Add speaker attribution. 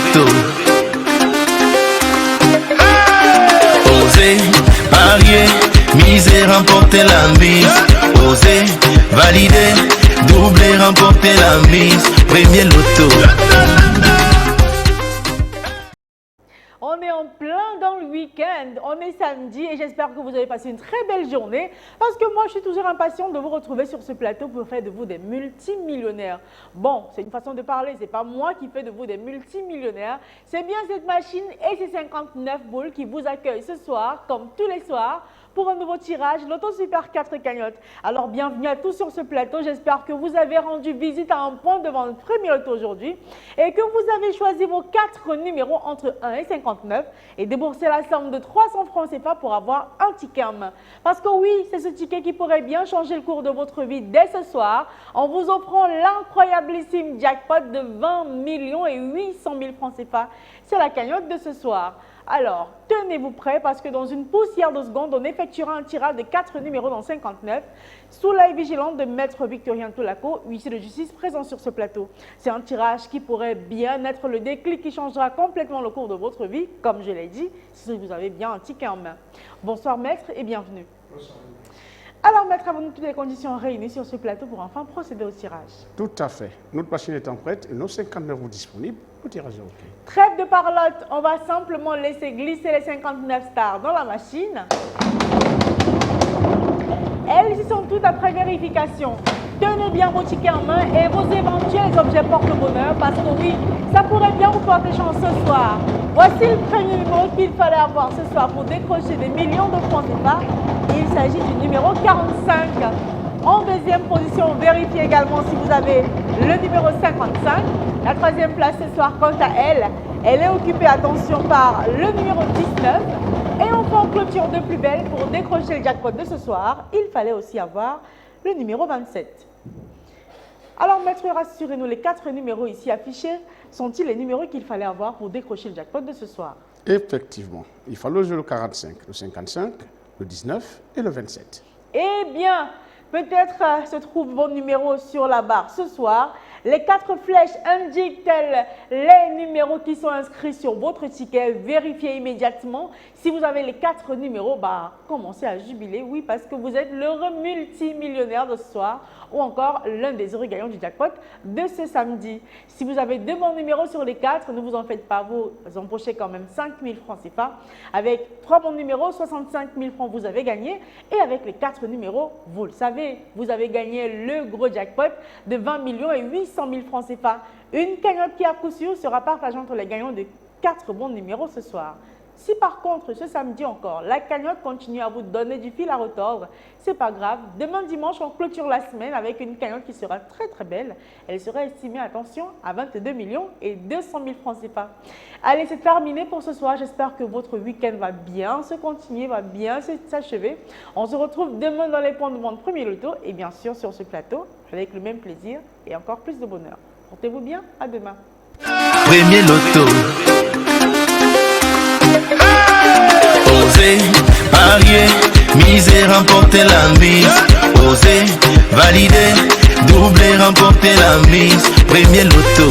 Speaker 1: Loto. Osez parier, miser, remporter la mise. Osez valider, doubler, remporter la mise. Premier Loto.
Speaker 2: On est en plein dans le week-end, on est samedi et j'espère que vous avez passé une très belle journée parce que moi je suis toujours impatiente de vous retrouver sur ce plateau pour faire de vous des multimillionnaires. Bon, c'est une façon de parler, c'est pas moi qui fais de vous des multimillionnaires, c'est bien cette machine et ces 59 boules qui vous accueillent ce soir, comme tous les soirs, pour un nouveau tirage, Loto Super 4 cagnottes. Alors bienvenue à tous sur ce plateau, j'espère que vous avez rendu visite à un point devant le premier Loto aujourd'hui et que vous avez choisi vos 4 numéros entre 1 et 59 et déboursé la somme de 300 francs CFA pour avoir un ticket en main. Parce que oui, c'est ce ticket qui pourrait bien changer le cours de votre vie dès ce soir en vous offrant l'incroyablissime jackpot de 20 millions et 800 000 francs CFA. C'est la cagnotte de ce soir. Alors, tenez-vous prêts parce que dans une poussière de seconde, on effectuera un tirage de 4 numéros dans 59 sous l'œil vigilant de Maître Victorien Toulako, huissier de justice présent sur ce plateau. C'est un tirage qui pourrait bien être le déclic qui changera complètement le cours de votre vie, comme je l'ai dit, si vous avez bien un ticket en main. Bonsoir Maître et bienvenue.
Speaker 3: Bonsoir.
Speaker 2: Alors Maître, avons-nous toutes les conditions réunies sur ce plateau pour enfin procéder au tirage?
Speaker 3: Tout à fait. Notre machine étant prête et nos 59 sont disponibles, le tirage est OK.
Speaker 2: Trêve de parlotte, on va simplement laisser glisser les 59 stars dans la machine. Elles y sont toutes après vérification. Tenez bien vos tickets en main et vos éventuels objets porte-bonheur parce que oui, ça pourrait bien vous porter chance ce soir. Voici le premier numéro qu'il fallait avoir ce soir pour décrocher des millions de francs CFA. Il s'agit du numéro 45. En deuxième position, vérifiez également si vous avez le numéro 55. La troisième place ce soir, quant à elle, elle est occupée, attention, par le numéro 19. Et enfin, en clôture de plus belle, pour décrocher le jackpot de ce soir, il fallait aussi avoir le numéro 27. Alors, Maître, rassurez-nous, les 4 numéros ici affichés sont-ils les numéros qu'il fallait avoir pour décrocher le jackpot de ce soir?
Speaker 3: Effectivement. Il fallait jouer le 45, le 55, le 19 et le 27.
Speaker 2: Eh bien, peut-être se trouve vos numéros sur la barre ce soir. Les 4 flèches indiquent-elles les numéros qui sont inscrits sur votre ticket? Vérifiez immédiatement. Si vous avez les 4 numéros, commencez à jubiler, oui, parce que vous êtes l'heureux multimillionnaire de ce soir ou encore l'un des heureux gagnants du jackpot de ce samedi. Si vous avez 2 bons numéros sur les 4, ne vous en faites pas, vous emponchez quand même 5 000 francs CFA. Avec 3 bons numéros, 65 000 francs vous avez gagné. Et avec les 4 numéros, vous le savez, vous avez gagné le gros jackpot de 20 millions et 800 000 francs CFA. Une cagnotte qui à coup sûr sera partagée entre les gagnants de 4 bons numéros ce soir. Si par contre, ce samedi encore, la cagnotte continue à vous donner du fil à retordre, c'est pas grave. Demain dimanche, on clôture la semaine avec une cagnotte qui sera très très belle. Elle sera estimée, attention, à 22 millions et 200 000 francs CFA. Allez, c'est terminé pour ce soir. J'espère que votre week-end va bien se continuer, va bien s'achever. On se retrouve demain dans les points de vente Premier Loto et bien sûr sur ce plateau avec le même plaisir et encore plus de bonheur. Portez-vous bien, à demain.
Speaker 1: Premier Loto. Osez parier, miser, remporter la mise. Osez valider, doubler, remporter la mise. Premier Loto.